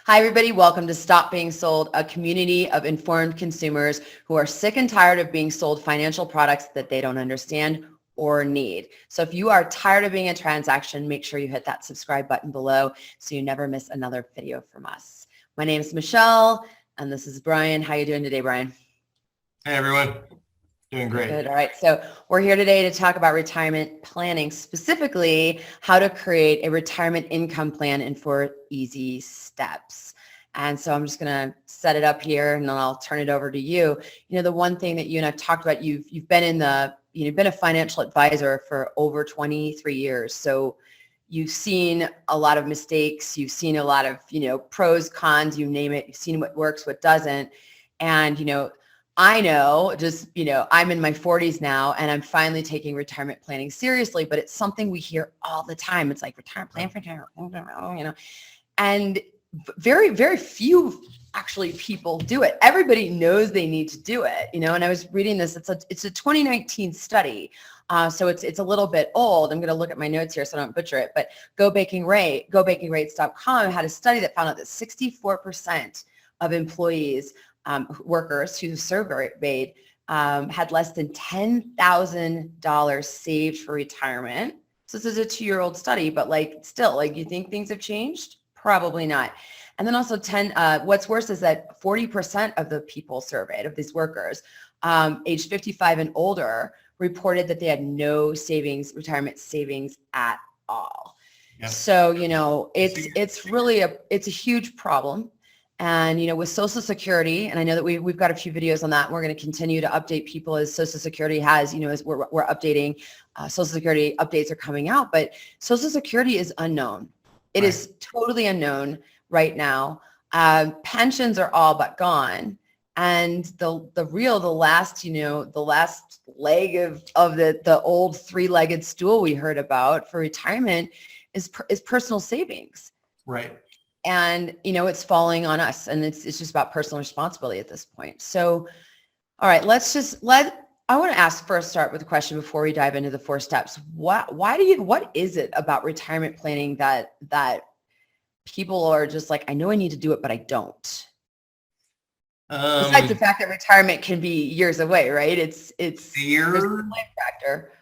Hi, everybody. Welcome to Stop Being Sold, a community of informed consumers who are sick and tired of being sold financial products that they don't understand or need. So if you are tired of being a transaction, make sure you hit that subscribe button below so you never miss another video from us. My name is Michelle, and this is Brian. How are you doing today, Brian? Hey, everyone. Doing great. Good. All right. So we're here today to talk about retirement planning, specifically how to create a retirement income plan in 4 easy steps. And so I'm just going to set it up here and then I'll turn it over to you. You know, the one thing that you and I've talked about, you've been in the, you've been a financial advisor for over 23 years. So you've seen a lot of mistakes. You've seen a lot of, pros, cons, you name it. You've seen what works, what doesn't. And, I know just, I'm in my 40s now and I'm finally taking retirement planning seriously, but it's something we hear all the time. It's like retirement plan for retirement, and very, very few actually people do it. Everybody knows they need to do it, and I was reading this, it's a 2019 study. So it's a little bit old. I'm going to look at my notes here so I don't butcher it, but GoBakingRates.com had a study that found out that 64% of employees, workers who surveyed had less than $10,000 saved for retirement. So this is a 2-year-old study, but still, you think things have changed? Probably not. And then also what's worse is that 40% of the people surveyed, of these workers, age 55 and older, reported that they had no retirement savings at all. Yep. So, it's really it's a huge problem. And, with Social Security, and I know that we've got a few videos on that. We're going to continue to update people as Social Security has, as we're updating, Social Security updates are coming out, but Social Security is unknown. It is totally unknown right now. Pensions are all but gone. And the last leg of the old 3-legged stool we heard about for retirement is personal savings. Right. And, it's falling on us, and it's just about personal responsibility at this point. So, all right, I want to start with a question before we dive into the 4 steps. What is it about retirement planning that people are just like, I know I need to do it, but I don't? Besides the fact that retirement can be years away, right? It's fear, life factor.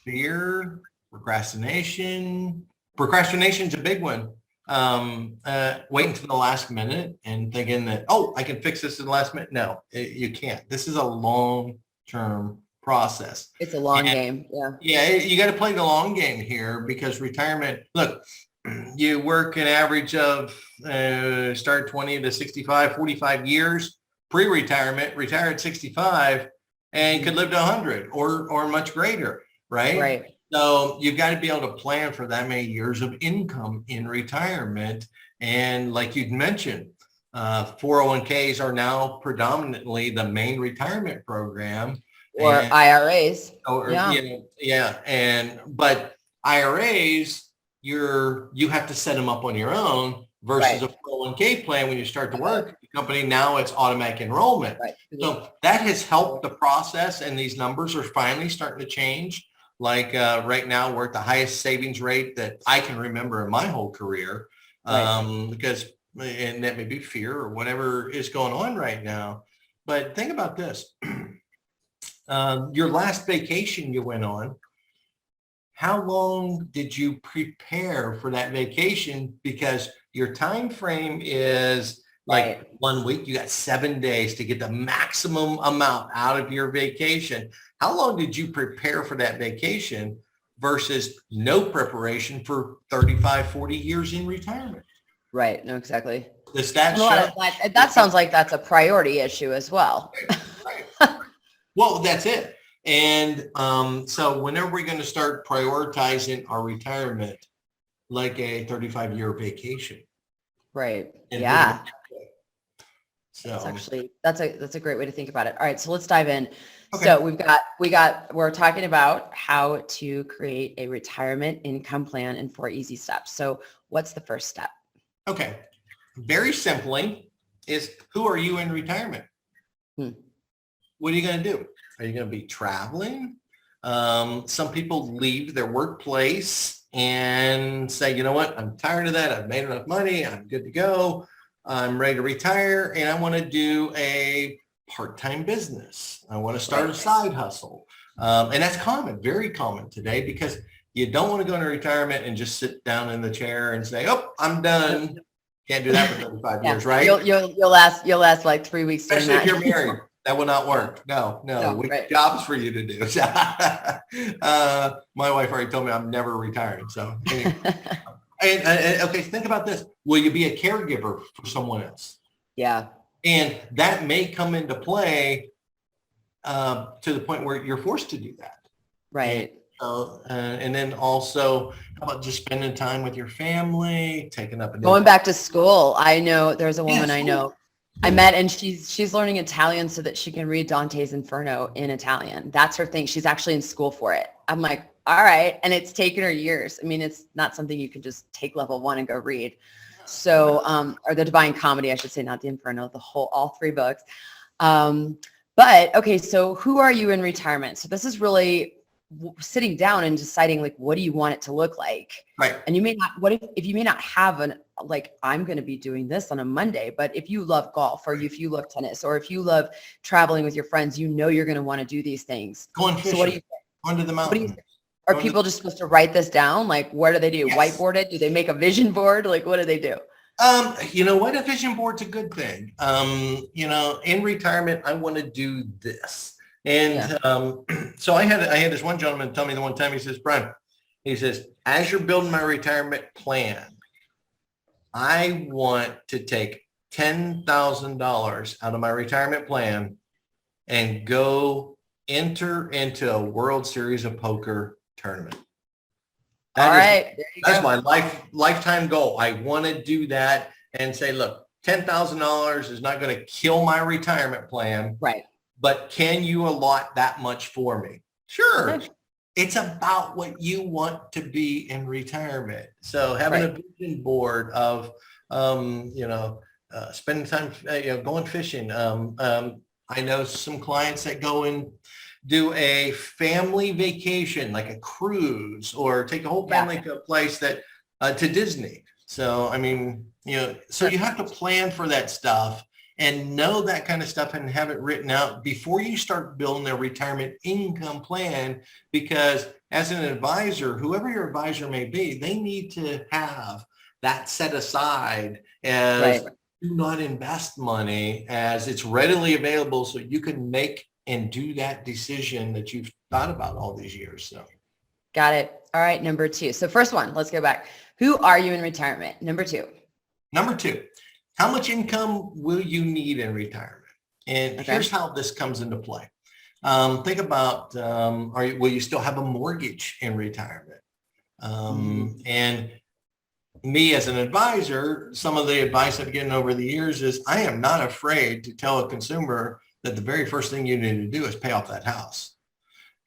Fear, procrastination. Procrastination's a big one. Waiting to the last minute and thinking that, I can fix this in the last minute. No, you can't. This is a long-term process. It's a long game. Yeah. Yeah. You got to play the long game here because retirement, look, you work an average of start 20 to 65, 45 years, pre-retirement, retire at 65 and could live to 100 or much greater. Right. Right. So you've got to be able to plan for that many years of income in retirement. And like you'd mentioned, 401ks are now predominantly the main retirement program. Or IRAs. But IRAs, you have to set them up on your own versus a 401k plan. When you start to work the company, now it's automatic enrollment. Right. So that has helped the process, and these numbers are finally starting to change. Right now, we're at the highest savings rate that I can remember in my whole career, because, and that may be fear or whatever is going on right now. But think about this. Your last vacation you went on, how long did you prepare for that vacation? Because your time frame is 1 week. You got 7 days to get the maximum amount out of your vacation. How long did you prepare for that vacation versus no preparation for 35, 40 years in retirement? Right. No, exactly. The stats show that sounds like that's a priority issue as well. Right. Well, that's it. And so when are we going to start prioritizing our retirement like a 35-year vacation? Right. And yeah. So that's a great way to think about it. All right, so let's dive in. Okay. So we're talking about how to create a retirement income plan in 4 easy steps. So what's the first step? Okay. Very simply is, who are you in retirement? What are you going to do? Are you going to be traveling? Some people leave their workplace and say, you know what, I'm tired of that. I've made enough money. I'm good to go. I'm ready to retire and I want to do a part-time business. I want to start a side hustle. And that's common, very common today, because you don't want to go into retirement and just sit down in the chair and say, oh, I'm done. Can't do that for 35 years, right? You'll last like 3 weeks. Especially if you're married. That will not work. No, we have jobs for you to do. My wife already told me I'm never retiring. So anyway. and okay, think about this. Will you be a caregiver for someone else? Yeah. And that may come into play to the point where you're forced to do that. Right. And then also, how about just spending time with your family, taking up going back to school? I know there's a woman I know I met, and she's learning Italian so that she can read Dante's Inferno in Italian. That's her thing. She's actually in school for it. I'm like, all right. And it's taken her years. I mean, it's not something you can just take level 1 and go read. So, or the Divine Comedy, I should say, not the Inferno, all 3 books. But okay, so who are you in retirement? So this is really sitting down and deciding, like, what do you want it to look like? Right. And you may not, what if you may not have I'm going to be doing this on a Monday, but if you love golf, or if you love tennis, or if you love traveling with your friends, you're going to want to do these things. Going fishing. So what do you think? Going to the mountain. Are people just supposed to write this down? Like, what do they do? Yes. Whiteboard it? Do they make a vision board? Like, what do they do? You know what? A vision board's a good thing. In retirement, I want to do this. And so I had this one gentleman tell me the one time, he says, Brian, he says, as you're building my retirement plan, I want to take $10,000 out of my retirement plan and go enter into a World Series of Poker tournament. That's my lifetime goal. I want to do that and say, look, $10,000 is not going to kill my retirement plan. Right. But can you allot that much for me? Sure. Okay. It's about what you want to be in retirement. So having a vision board of, spending time, going fishing. I know some clients that go and do a family vacation, like a cruise, or take a whole family to a place that, to Disney. So, I mean, so you have to plan for that stuff and know that kind of stuff and have it written out before you start building a retirement income plan, because as an advisor, whoever your advisor may be, they need to have that set aside as do not invest money, as it's readily available so you can make and do that decision that you've thought about all these years. So. Got it. All right. Number 2. So first one, let's go back. Who are you in retirement? Number 2. How much income will you need in retirement? And here's how this comes into play. Think about, will you still have a mortgage in retirement? And me as an advisor, some of the advice I've given over the years is I am not afraid to tell a consumer that the very first thing you need to do is pay off that house.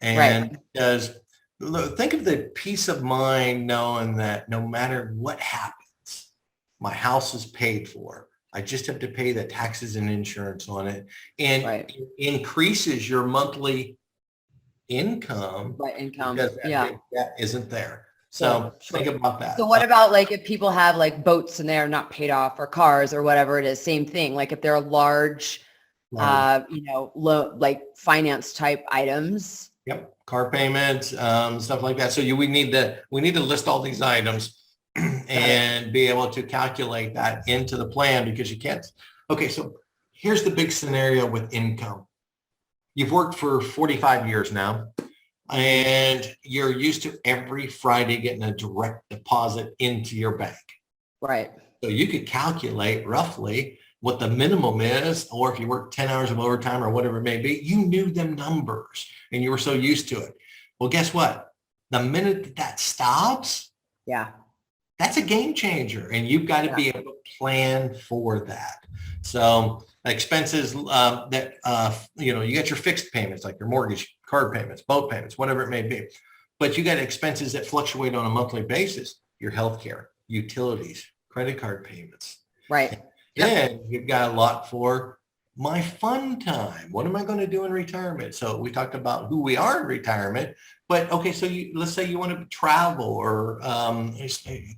And because think of the peace of mind knowing that no matter what happens, my house is paid for. I just have to pay the taxes and insurance on it. And it increases your monthly income. Because that isn't there. So think about that. So what about like if people have like boats and they're not paid off, or cars or whatever it is, same thing. Like if they're large, like finance type items. Yep. Car payments, stuff like that. So we need to list all these items and be able to calculate that into the plan, because you can't. Okay. So here's the big scenario with income. You've worked for 45 years now, and you're used to every Friday getting a direct deposit into your bank. Right. So you could calculate roughly what the minimum is, or if you work 10 hours of overtime or whatever it may be, you knew them numbers and you were so used to it. Well, guess what? The minute that stops, that's a game changer, and you've got to be able to plan for that. So expenses you got your fixed payments, like your mortgage, card payments, boat payments, whatever it may be. But you got expenses that fluctuate on a monthly basis, your healthcare, utilities, credit card payments. Right. Then you've got a lot for my fun time. What am I going to do in retirement? So we talked about who we are in retirement, but okay, so let's say you want to travel or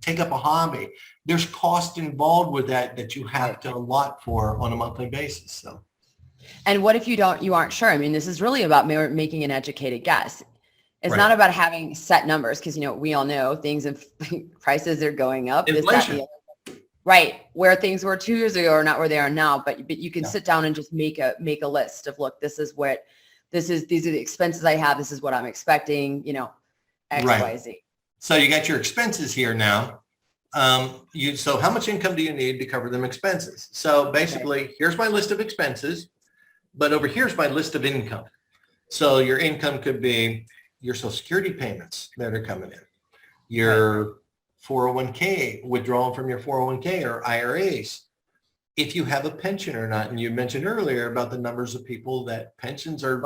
take up a hobby. There's cost involved with that you have to allot for on a monthly basis. So, and what if you aren't sure? I mean, this is really about making an educated guess. It's not about having set numbers because, we all know things and prices are going up. Inflation. Right. Where things were 2 years ago are not where they are now, but you can sit down and just make a list of, look, these are the expenses I have. This is what I'm expecting, X, Y, Z. So you got your expenses here now. So how much income do you need to cover them expenses? So basically, here's my list of expenses, but over here's my list of income. So your income could be your Social Security payments that are coming in, your 401k, withdrawing from your 401k or IRAs, if you have a pension or not. And you mentioned earlier about the numbers of people that pensions are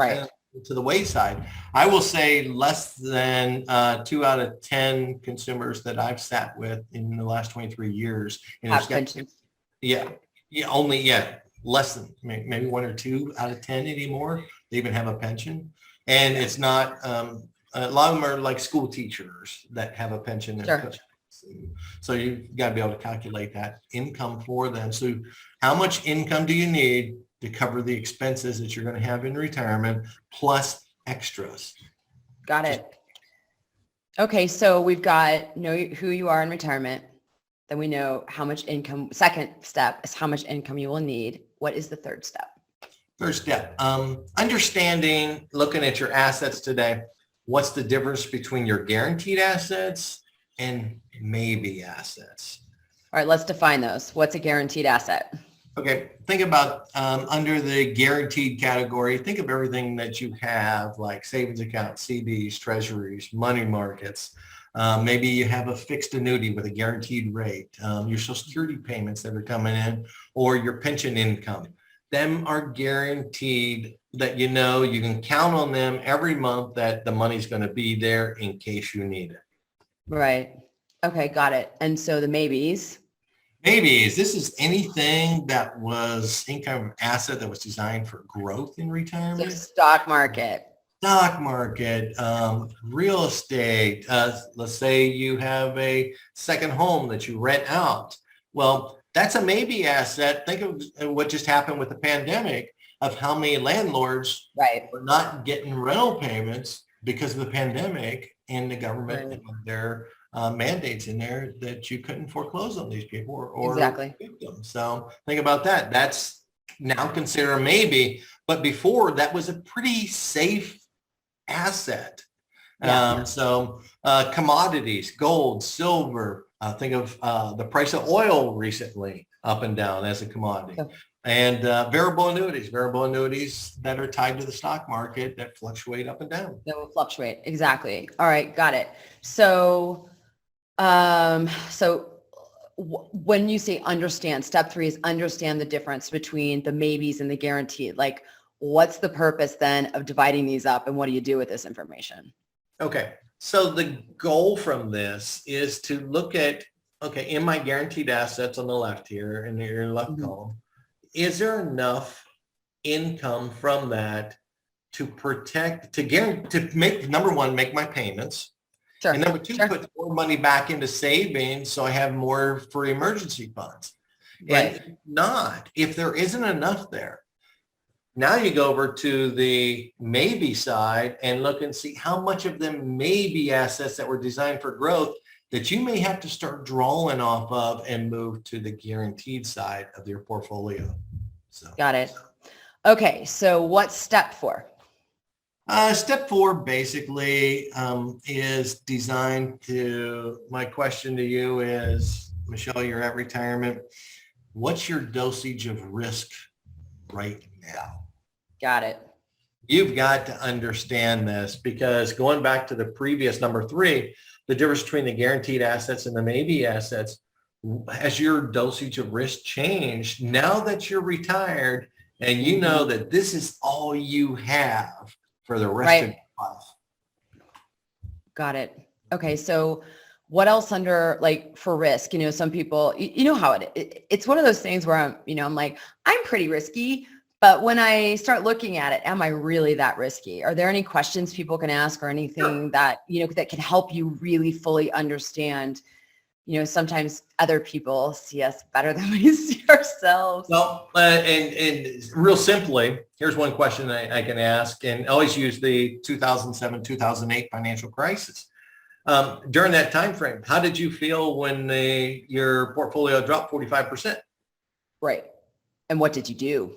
to the wayside. I will say less than 2 out of 10 consumers that I've sat with in the last 23 years. Have pensions. Less than maybe 1 or 2 out of 10 anymore. They even have a pension. And it's not, a lot of them are like school teachers that have a pension. Sure. So you've got to be able to calculate that income for them. So how much income do you need to cover the expenses that you're going to have in retirement plus extras? Got it. Okay. So we've got know who you are in retirement. Then we know how much income. Second step is how much income you will need. What is the third step? Third step, understanding, looking at your assets today. What's the difference between your guaranteed assets and maybe assets? All right, let's define those. What's a guaranteed asset? Okay, think about under the guaranteed category, think of everything that you have like savings accounts, CDs, treasuries, money markets. Maybe you have a fixed annuity with a guaranteed rate, your Social Security payments that are coming in, or your pension income. Them are guaranteed that you can count on them every month that the money's going to be there in case you need it. Right. Okay, got it. And so the maybes. Maybes, this is anything that was any kind of asset that was designed for growth in retirement. So stock market, real estate. Let's say you have a second home that you rent out. Well, that's a maybe asset. Think of what just happened with the pandemic, of how many landlords were not getting rental payments because of the pandemic, and the government and their mandates in there that you couldn't foreclose on these people or evict them. So think about that. That's now considered a maybe, but before that was a pretty safe asset. Commodities, gold, silver. Think of the price of oil recently up and down as a commodity. And variable annuities that are tied to the stock market that fluctuate up and down. That will fluctuate. Exactly. All right. Got it. So, when you say understand, step 3 is understand the difference between the maybes and the guaranteed. Like, what's the purpose then of dividing these up, and what do you do with this information? Okay. So the goal from this is to look at, in my guaranteed assets on the left here, in your left column, is there enough income from that to protect, to make, number one, make my payments. Sure. And number 2, put more money back into savings so I have more for emergency funds. And if there isn't enough there, now you go over to the maybe side and look and see how much of them may be assets that were designed for growth that you may have to start drawing off of and move to the guaranteed side of your portfolio. So got it. Okay. So what's step 4? Step 4 basically is designed to, my question to you is, Michelle, you're at retirement. What's your dosage of risk right now? Got it. You've got to understand this, because going back to the previous number 3, the difference between the guaranteed assets and the maybe assets, has your dosage of risk changed now that you're retired and you know that this is all you have for the rest of your life? Got it. Okay. So what else under, like, for risk? Some people, you know how it's one of those things where I'm like, I'm pretty risky, But when I start looking at it, am I really that risky? Are there any questions people can ask or anything that, that can help you really fully understand? Sometimes other people see us better than we see ourselves. Well, and real simply, here's one question I can ask, and always use the 2007, 2008 financial crisis. During that time frame, how did you feel when your portfolio dropped 45%? Right. And what did you do?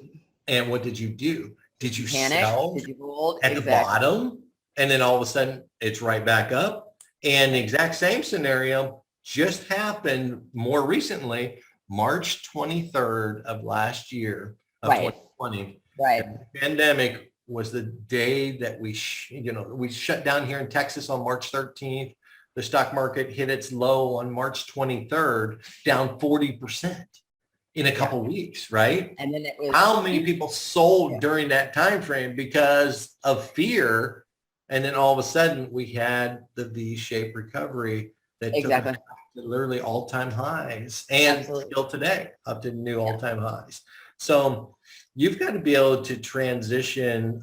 And what did you do? Did you panic? sell Did you hold? at the bottom? And then all of a sudden it's right back up. And the exact same scenario just happened more recently, March 23rd of last year of 2020. Right. The pandemic was the day that we shut down here in Texas on March 13th. The stock market hit its low on March 23rd, down 40%. In a couple of weeks, right? And then it was how many people sold during that time frame because of fear, and then all of a sudden we had the V-shaped recovery that took us to literally all-time highs, and still today up to new all-time highs. So you've got to be able to transition,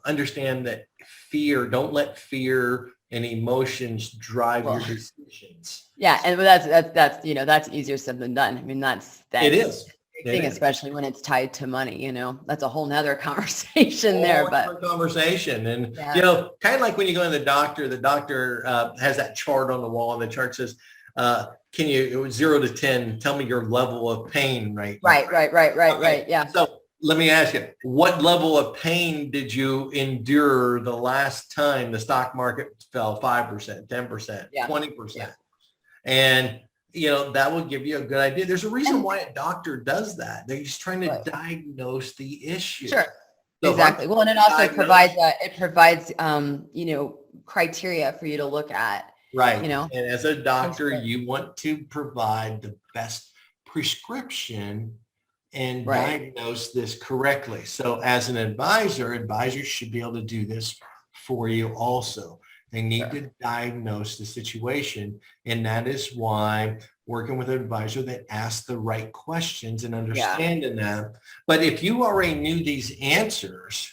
understand that fear. Don't let fear and emotions drive your decisions. Yeah, and that's easier said than done. I mean, that's it is. Thing, especially when it's tied to money, that's a whole nother conversation there. But conversation, and kind of like when you go to the doctor has that chart on the wall, and the chart says, "Can you 0 to 10 tell me your level of pain right now?" Right. Yeah. So let me ask you, what level of pain did you endure the last time the stock market fell 5%, 10%, 20%? And, that will give you a good idea. There's a reason why a doctor does that. They're just trying to diagnose the issue. Sure. So exactly. Well, and it also provides, criteria for you to look at. Right. And as a doctor, you want to provide the best prescription and diagnose this correctly. So as an advisor, advisors should be able to do this for you also. They need to diagnose the situation. And that is why working with an advisor that asks the right questions and understanding them. But if you already knew these answers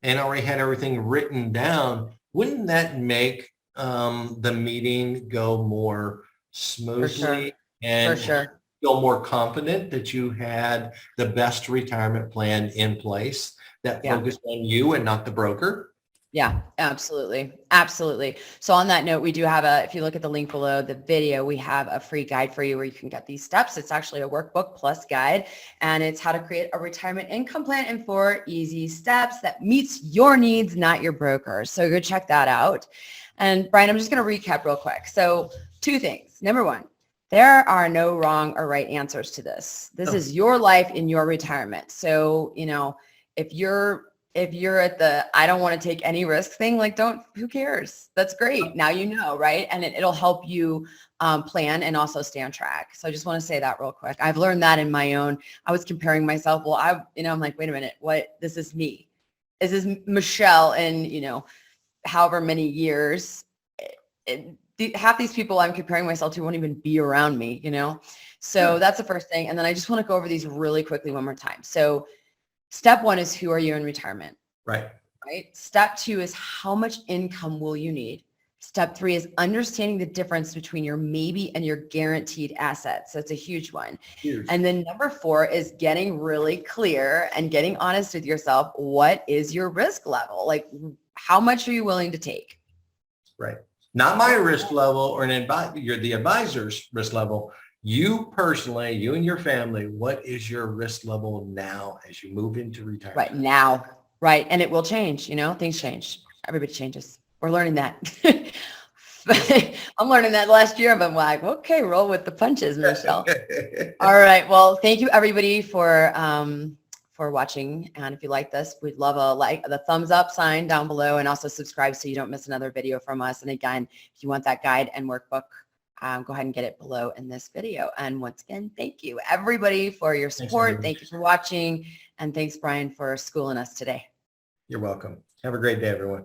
and already had everything written down, wouldn't that make the meeting go more smoothly and feel more confident that you had the best retirement plan in place that focused on you and not the broker? Yeah, absolutely. Absolutely. So on that note, we do have if you look at the link below the video, we have a free guide for you where you can get these steps. It's actually a workbook plus guide, and it's how to create a retirement income plan in 4 easy steps that meets your needs, not your broker. So go check that out. And Brian, I'm just going to recap real quick. So 2 things. Number 1, there are no wrong or right answers to this. This is your life in your retirement. So, if you're at the, I don't want to take any risk thing, who cares? That's great. Now right? And it'll help you plan and also stay on track. So I just want to say that real quick. I've learned that in my own, I was comparing myself. Well, I'm like, wait a minute, this is me. This is Michelle in, however many years. Half these people I'm comparing myself to won't even be around me, So that's the first thing. And then I just want to go over these really quickly one more time. So step 1 is, who are you in retirement? Right. Step 2 is, how much income will you need? Step 3 is understanding the difference between your maybe and your guaranteed assets. That's a huge one. Huge. And then number 4 is getting really clear and getting honest with yourself. What is your risk level? How much are you willing to take? Right. Not my risk level or you're the advisor's risk level. You personally, you and your family, what is your risk level now as you move into retirement? Right now. Right. And it will change. Things change. Everybody changes. We're learning that. I'm learning that last year. I'm like, okay, roll with the punches, Michelle. All right. Well, thank you everybody for watching. And if you like this, we'd love the thumbs up sign down below, and also subscribe so you don't miss another video from us. And again, if you want that guide and workbook, go ahead and get it below in this video. And once again, thank you everybody for your support. Thank you for watching. And thanks, Brian, for schooling us today. You're welcome. Have a great day, everyone.